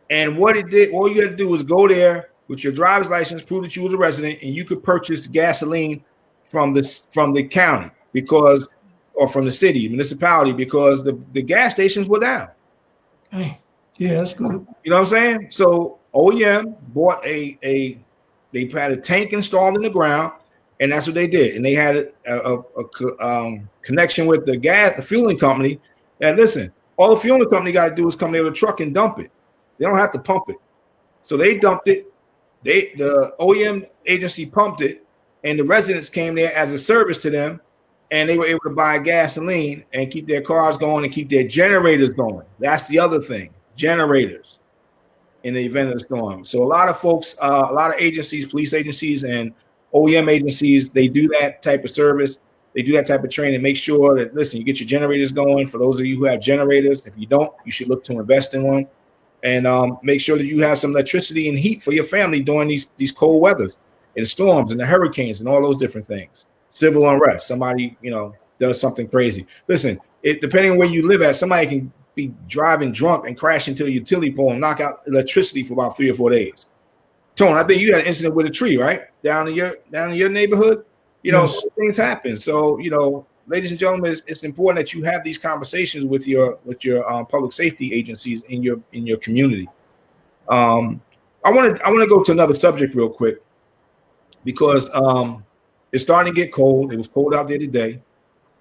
And what it did, all you had to do was go there with your driver's license, prove that you was a resident, and you could purchase gasoline from the county or from the city, municipality, because the gas stations were down. Hey, yeah, that's good. You know what I'm saying? So OEM bought they had a tank installed in the ground, and that's what they did. And they had a connection with the fueling company. And listen, all the fueling company got to do is come there with a truck and dump it. They don't have to pump it. So they dumped it. The OEM agency pumped it, and the residents came there as a service to them, and they were able to buy gasoline and keep their cars going and keep their generators going. That's the other thing, generators in the event of the storm. So a lot of folks, a lot of agencies, police agencies and OEM agencies, they do that type of service. They do that type of training. Make sure that, listen, you get your generators going. For those of you who have generators, if you don't, you should look to invest in one. And make sure that you have some electricity and heat for your family during these cold weathers and storms and the hurricanes and all those different things. Civil unrest, somebody, does something crazy. Listen, depending on where you live at, somebody can be driving drunk and crash into a utility pole and knock out electricity for about 3 or 4 days. Tone, I think you had an incident with a tree, right? Down in your neighborhood. Yes. Things happen. So, ladies and gentlemen, it's important that you have these conversations with your public safety agencies in your community. I want to go to another subject real quick, because it's starting to get cold. It was cold out there today.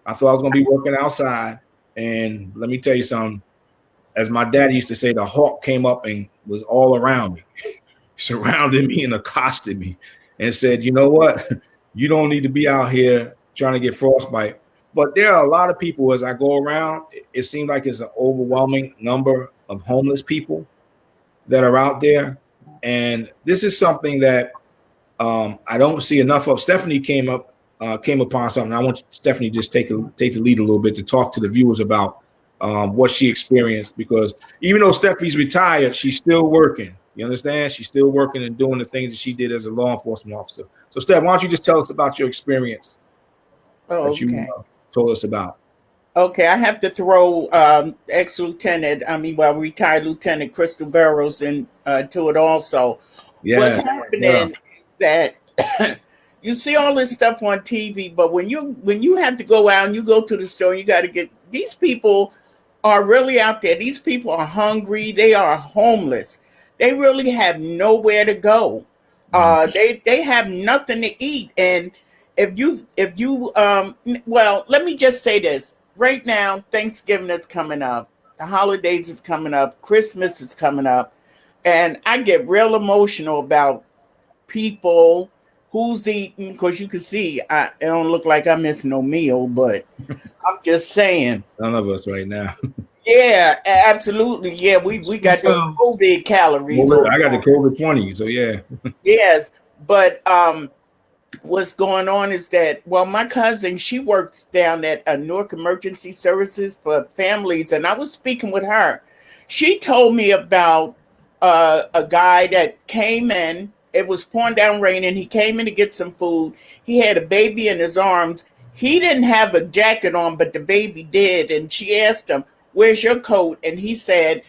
I thought I was going to be working outside, and let me tell you something. As my dad used to say, the hawk came up and was all around me, surrounded me and accosted me, and said, "You know what? You don't need to be out here trying to get frostbite." But there are a lot of people, as I go around, it seems like it's an overwhelming number of homeless people that are out there. And this is something that I don't see enough of. Stephanie came upon something. I want Stephanie to just take the lead a little bit to talk to the viewers about what she experienced, because even though Stephanie's retired, she's still working. You understand? She's still working and doing the things that she did as a law enforcement officer. So, Steph, why don't you just tell us about your experience that you told us about? Okay, I have to throw retired Lieutenant Crystal Barrows into it also. Yeah. What's happening is that you see all this stuff on TV, but when you have to go out and you go to the store, you got to get, these people are really out there. These people are hungry. They are homeless. They really have nowhere to go. They have nothing to eat. And well, let me just say this. Right now, Thanksgiving is coming up. The holidays is coming up. Christmas is coming up. And I get real emotional about people who's eating, because you can see it don't look like I'm missing no meal, but I'm just saying. None of us right now. Yeah, absolutely. Yeah, we got the COVID calories. I got the COVID 20, so yeah. Yes, but what's going on is that, well, my cousin, she works down at Newark Emergency Services for families, and I was speaking with her. She told me about a guy that came in. It was pouring down rain, and he came in to get some food. He had a baby in his arms. He didn't have a jacket on, but the baby did, and she asked him, "Where's your coat?" And he said,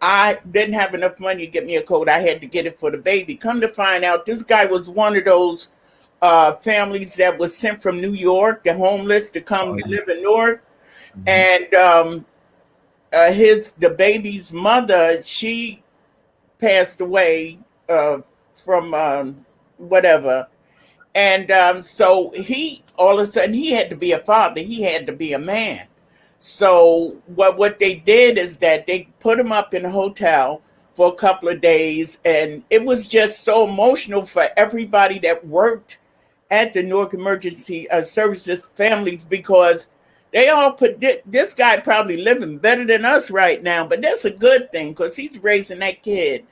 "I didn't have enough money to get me a coat. I had to get it for the baby." Come to find out, this guy was one of those families that was sent from New York, the homeless, to come live in Newark. And the baby's mother, she passed away from whatever. And so he, all of a sudden, he had to be a father. He had to be a man. So what they did is that they put him up in a hotel for a couple of days, and it was just so emotional for everybody that worked at the Newark Emergency Services families, because they all put this guy probably living better than us right now, but that's a good thing because he's raising that kid,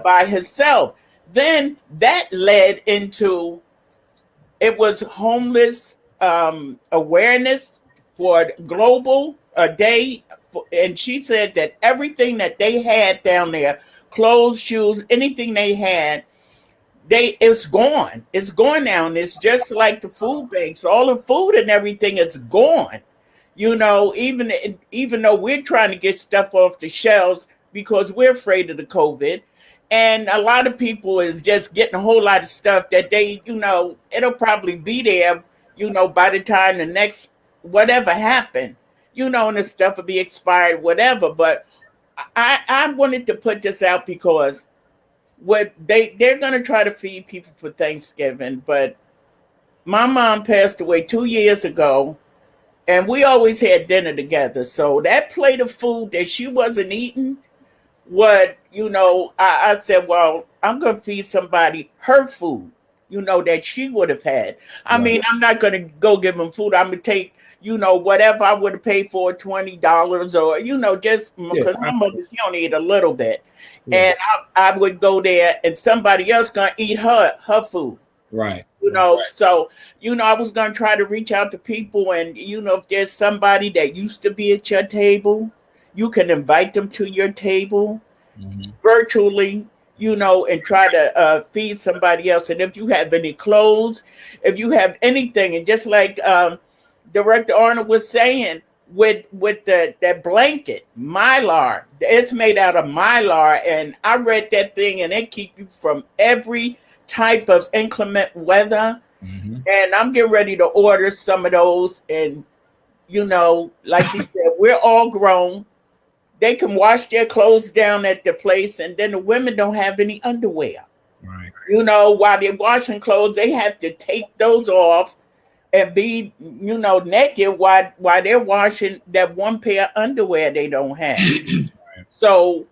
by himself. Then that led into, it was homeless awareness for global day, and she said that everything that they had down there, clothes, shoes, anything they had, it's gone. It's gone now, and it's just like the food banks. All the food and everything is gone. Even though we're trying to get stuff off the shelves because we're afraid of the COVID, and a lot of people is just getting a whole lot of stuff that it'll probably be there, by the time the next whatever happened, and the stuff will be expired, whatever. But I wanted to put this out because what they're going to try to feed people for Thanksgiving, but my mom passed away 2 years ago, and we always had dinner together. So that plate of food that she wasn't eating, I said, well, I'm going to feed somebody her food, that she would have had. I mean, I'm not going to go give them food. I'm going to take, whatever I would have paid for, $20 or, just because my mother, she only eat a little bit. Yeah. And I would go there and somebody else going to eat her food. Right. So, I was going to try to reach out to people, and, if there's somebody that used to be at your table, you can invite them to your table virtually, and try to feed somebody else. And if you have any clothes, if you have anything, and just like Director Arnold was saying, with that blanket, Mylar, it's made out of Mylar, and I read that thing, and it keep you from every type of inclement weather. And I'm getting ready to order some of those. And like you said, we're all grown. They can wash their clothes down at the place, and then the women don't have any underwear. Right. While they're washing clothes, they have to take those off and be, naked while they're washing that one pair of underwear they don't have. So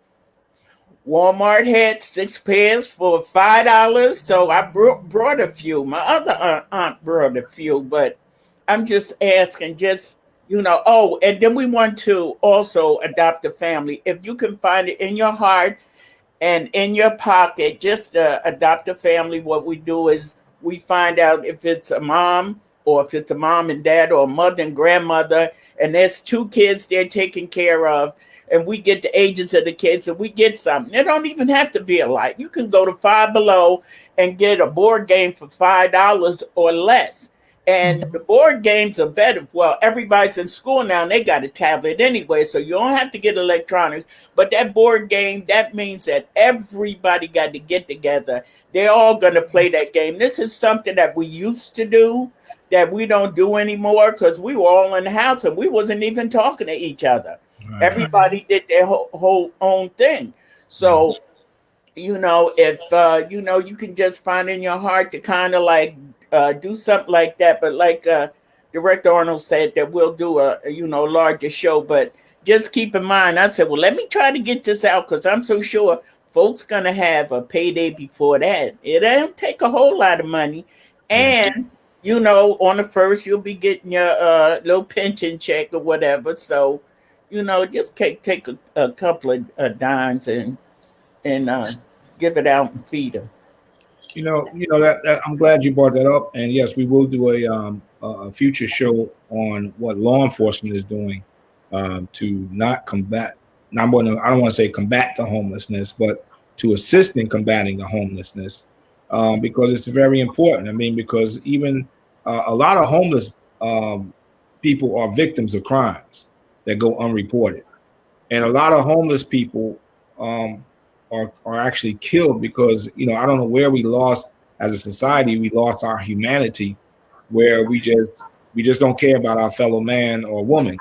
Walmart had 6 pairs for $5. So I brought a few. My other aunt brought a few, but I'm just asking, and then we want to also adopt a family. If you can find it in your heart and in your pocket, just adopt a family. What we do is we find out if it's a mom, or if it's a mom and dad, or a mother and grandmother, and there's 2 kids they're taking care of, and we get the ages of the kids, and we get something. It don't even have to be a lot. You can go to Five Below and get a board game for $5 or less. And the board games are better. Well, everybody's in school now, and they got a tablet anyway, so you don't have to get electronics. But that board game, that means that everybody got to get together. They're all going to play that game. This is something that we used to do that we don't do anymore, because we were all in the house and we wasn't even talking to each other. Right. Everybody did their whole own thing. So, if, you can just find in your heart to kind of like do something like that. But like Director Arnold said, that we'll do a larger show. But just keep in mind, I said, well, let me try to get this out because I'm so sure folks gonna have a payday before that. It don't take a whole lot of money, and on the first you'll be getting your little pension check or whatever. So, just take a couple of dimes and give it out and feed them. That I'm glad you brought that up. And yes, we will do a future show on what law enforcement is doing to not combat. I don't want to say combat the homelessness, but to assist in combating the homelessness because it's very important. I mean, because even a lot of homeless people are victims of crimes that go unreported, and a lot of homeless people are actually killed because I don't know where we lost as a society. We lost our humanity, where we just don't care about our fellow man or woman,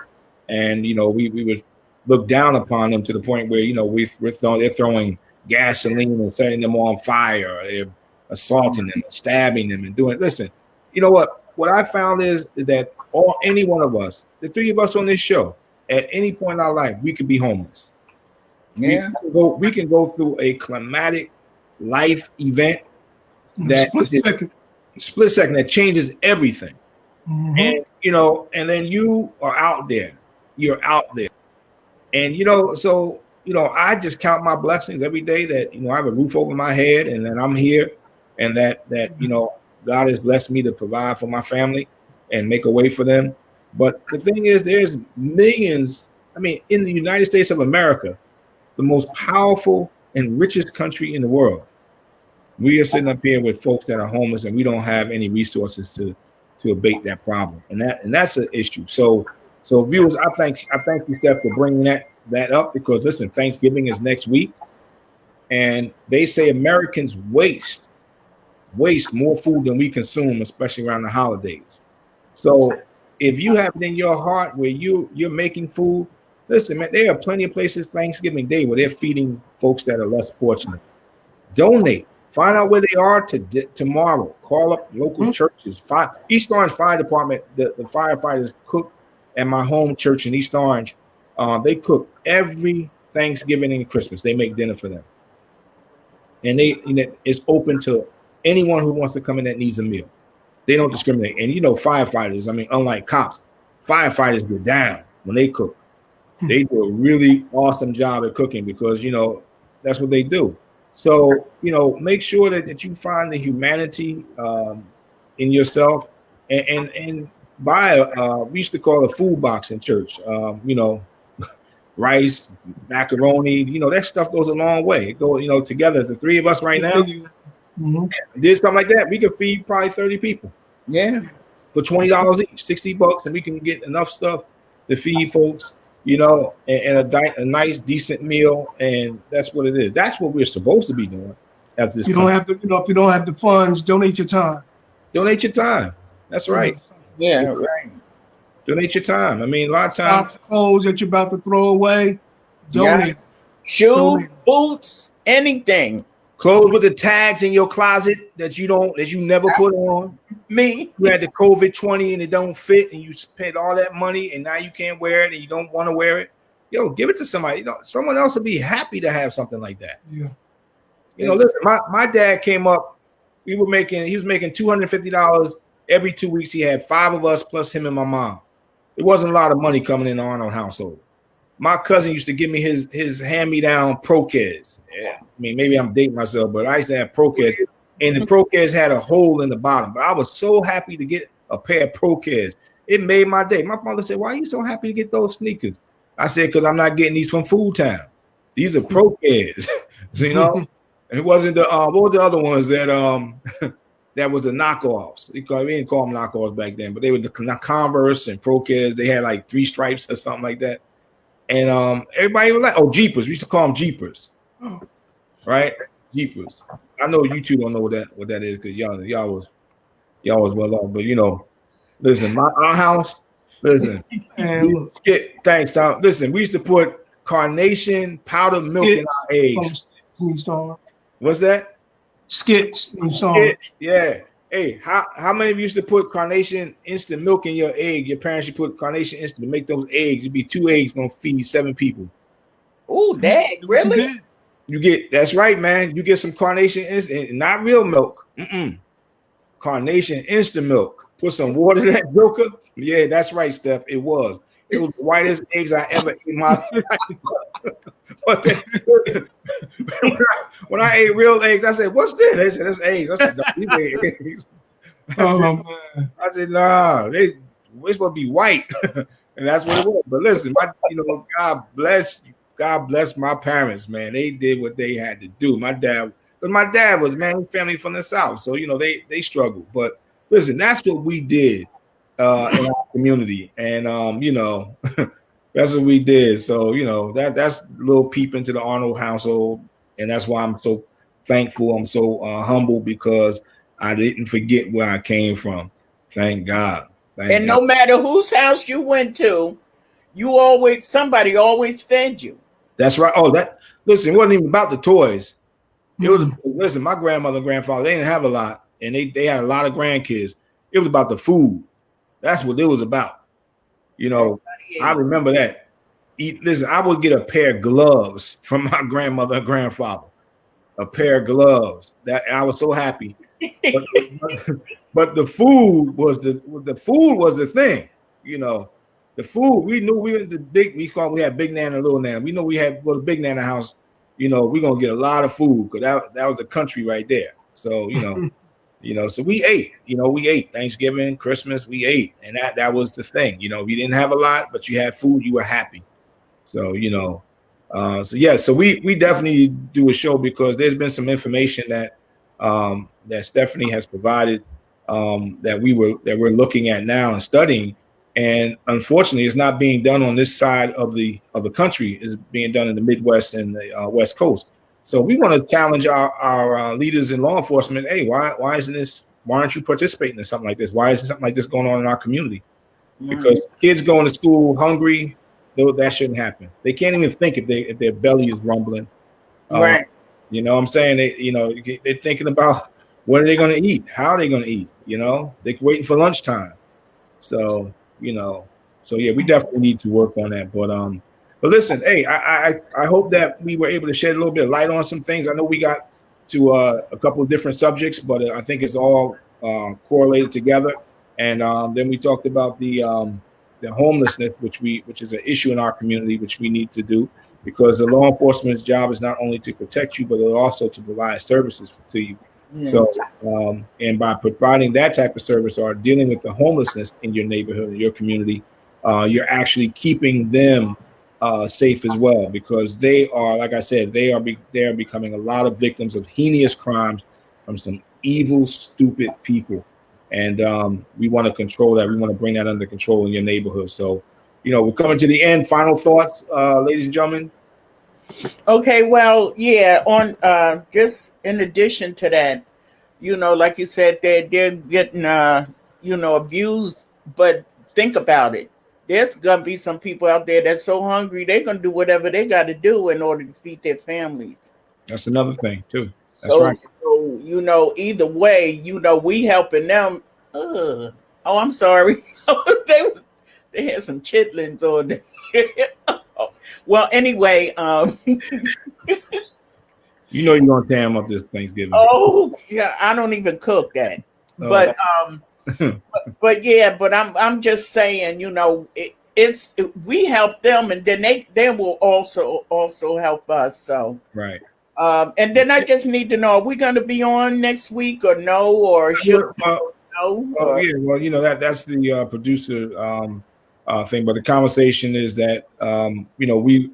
and we would look down upon them to the point where they're throwing gasoline and setting them on fire, or they're assaulting them, stabbing them, and doing. Listen, you know what I found is that any one of us, the three of us on this show, at any point in our life, we could be homeless. Yeah, we can go through a climatic life event that split second that changes everything. And and then you are out there. You're out there. And so I just count my blessings every day that I have a roof over my head and that I'm here and that God has blessed me to provide for my family and make a way for them. But the thing is, there's millions. I mean, in the United States of America, the most powerful and richest country in the world, we are sitting up here with folks that are homeless and we don't have any resources to abate that problem, and that's an issue. So viewers, I thank you, Steph, for bringing that up, because listen, Thanksgiving is next week, and they say Americans waste more food than we consume, especially around the holidays. So if you have it in your heart where you're making food, listen, man, there are plenty of places Thanksgiving Day where they're feeding folks that are less fortunate. Donate. Find out where they are tomorrow. Call up local churches. East Orange Fire Department, the firefighters cook at my home church in East Orange. They cook every Thanksgiving and Christmas. They make dinner for them. And it's open to anyone who wants to come in that needs a meal. They don't discriminate. And firefighters, I mean, unlike cops, firefighters get down when they cook. They do a really awesome job at cooking because, that's what they do. So, make sure that you find the humanity in yourself and buy we used to call a food box in church, rice, macaroni, that stuff goes a long way. It goes, together, the three of us right now, did something like that. We could feed probably 30 people. Yeah. For $20 each, $60, and we can get enough stuff to feed folks. And a nice, decent meal, and that's what it is. That's what we're supposed to be doing. As this, you don't have to, if you don't have the funds, donate your time. Donate your time. That's right. Yeah, right. Donate your time. I mean, a lot of times, clothes that you're about to throw away, donate. Shoes, boots, anything. Clothes with the tags in your closet that you never put on. Me. You had the COVID-20 and it don't fit, and you spent all that money, and now you can't wear it, and you don't want to wear it. Give it to somebody. Someone else will be happy to have something like that. Yeah. Listen, my dad came up. He was making $250 every 2 weeks. He had 5 of us plus him and my mom. It wasn't a lot of money coming in the Arnold household. My cousin used to give me his hand-me-down Pro-Keds. Yeah. I mean, maybe I'm dating myself, but I used to have Pro-Keds, and the Pro-Keds had a hole in the bottom. But I was so happy to get a pair of Pro-Keds. It made my day. My mother said, "Why are you so happy to get those sneakers?" I said, "Because I'm not getting these from Food Town. These are Pro-Keds." So, and it wasn't the what were the other ones that that was the knockoffs. We didn't call them knockoffs back then, but they were the Converse and Pro-Keds. They had like 3 stripes or something like that. And everybody was like, "Oh, Jeepers." We used to call them Jeepers. Right? Jeepers. I know you two don't know what that is, because y'all was well off. But listen, our house, listen. Thanks, Tom. Listen, we used to put carnation powdered milk in our eggs. What's that? Skits. Skits, yeah. Hey, how many of you used to put Carnation instant milk in your egg? Your parents should put Carnation instant to make those eggs. It'd be 2 eggs gonna feed 7 people. Oh, dang, really? You get that's right, man. You get some Carnation instant, not real milk. Carnation instant milk. Put some water in that joker. Yeah, that's right, Steph. It was the whitest eggs I ever ate in my life. But when I ate real eggs, I said, "What's this?" They said, "That's eggs." I said, "No, these ain't eggs." I said, "Nah, they're supposed to be white," and that's what it was. But listen, God bless my parents, man. They did what they had to do. My dad was family from the South, so they struggled. But listen, that's what we did in our community, and that's what we did. So that's a little peep into the Arnold household, and that's why I'm so thankful. I'm so humble because I didn't forget where I came from. Thank God. And no matter whose house you went to, somebody always fed you. That's right. Oh, listen, it wasn't even about the toys. It was listen, my grandmother and grandfather, they didn't have a lot, and they had a lot of grandkids. It was about the food. That's what it was about. I remember that. Listen, I would get a pair of gloves from my grandmother and grandfather. A pair of gloves. That I was so happy. But the food was the thing. The food, we knew we were we had Big Nana and Little Nana. We know we had the Big Nana house, we're gonna get a lot of food because that was a country right there. So, so we ate, we ate Thanksgiving, Christmas, we ate, and that was the thing. We didn't have a lot, but you had food, you were happy. So, so we definitely do a show because there's been some information that Stephanie has provided that we're looking at now and studying. And unfortunately, it's not being done on this side of the country. It's being done in the Midwest and the West Coast. So we want to challenge our leaders in law enforcement. Hey, why aren't you participating in something like this? Why isn't something like this going on in our community? Because kids going to school hungry, that shouldn't happen. They can't even think if their belly is rumbling. Right. You know what I'm saying? They're thinking about what are they going to eat? How are they going to eat? They're waiting for lunchtime. So, yeah, we definitely need to work on that. But listen, hey, I hope that we were able to shed a little bit of light on some things. I know we got to a couple of different subjects, but I think it's all correlated together. And then we talked about the homelessness, which is an issue in our community, which we need to do because the law enforcement's job is not only to protect you, but also to provide services to you. Yeah. So, and by providing that type of service or dealing with the homelessness in your neighborhood, in your community, you're actually keeping them safe as well, because they are, like I said, they are becoming a lot of victims of heinous crimes from some evil, stupid people. And we want to control that. We want to bring that under control in your neighborhood. So, we're coming to the end. Final thoughts, ladies and gentlemen. Okay, well, yeah, on just in addition to that, like you said, they're getting abused, but think about it. There's gonna be some people out there that's so hungry they're gonna do whatever they got to do in order to feed their families. That's another thing too. That's right. So, either way, we helping them. Oh, I'm sorry. they had some chitlins on there. Well, anyway, you're gonna tear them up this Thanksgiving. Oh yeah, I don't even cook that. But but I'm just saying, we help them, and then they will also help us. So right. And then I just need to know: are we going to be on next week or no? Or should no? Yeah, well, that's the producer thing, but the conversation is that we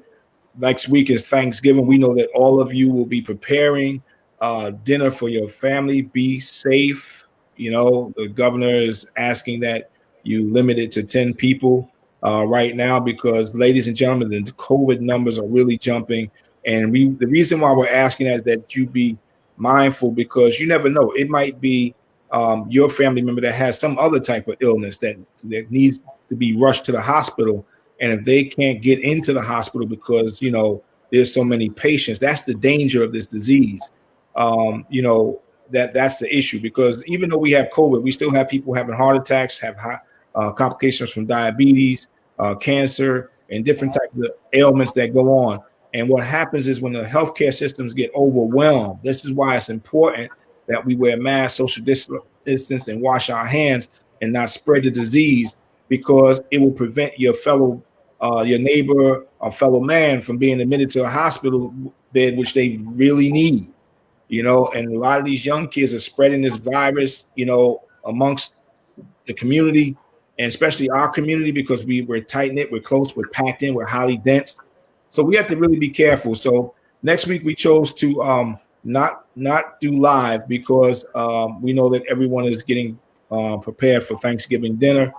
next week is Thanksgiving. We know that all of you will be preparing dinner for your family. Be safe. The governor is asking that you limit it to 10 people right now because, ladies and gentlemen, the COVID numbers are really jumping. And the reason why we're asking that is that you be mindful, because you never know. It might be your family member that has some other type of illness that needs to be rushed to the hospital. And if they can't get into the hospital because, there's so many patients, that's the danger of this disease. that's the issue, because even though we have COVID, we still have people having heart attacks, have high complications from diabetes, cancer, and different types of ailments that go on. And what happens is when the healthcare systems get overwhelmed, this is why it's important that we wear masks, social distance, and wash our hands and not spread the disease, because it will prevent your your neighbor or fellow man from being admitted to a hospital bed, which they really need. And a lot of these young kids are spreading this virus, amongst the community, and especially our community, because we're tight knit, we're close, we're packed in, we're highly dense. So we have to really be careful. So next week we chose to not do live, because we know that everyone is getting prepared for Thanksgiving dinner.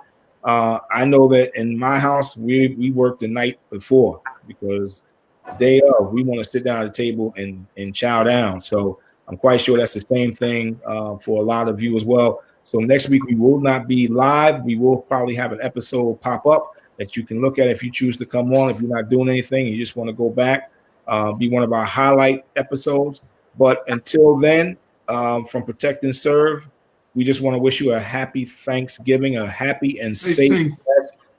I know that in my house we work the night before, because the day of we want to sit down at the table and chow down. So I'm quite sure that's the same thing for a lot of you as well. So next week we will not be live. We will probably have an episode pop up that you can look at if you choose to come on. If you're not doing anything, you just want to go back, be one of our highlight episodes. But until then, from Protect and Serve, we just want to wish you a happy Thanksgiving, a happy and safe,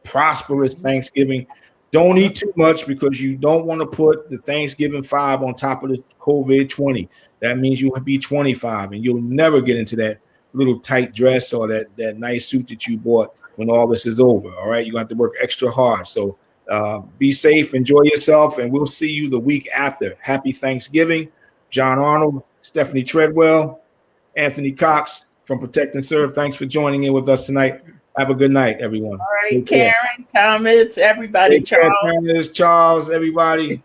prosperous Thanksgiving. Don't eat too much, because you don't want to put the Thanksgiving 5 on top of the COVID 20. That means you'll be 25, and you'll never get into that little tight dress or that nice suit that you bought when all this is over. All right, you're going to have to work extra hard. So be safe, enjoy yourself, and we'll see you the week after. Happy Thanksgiving. John Arnold, Stephanie Treadwell, Anthony Cox from Protect and Serve. Thanks for joining in with us tonight. Have a good night, everyone. All right, Karen, Thomas, everybody, Charles, everybody.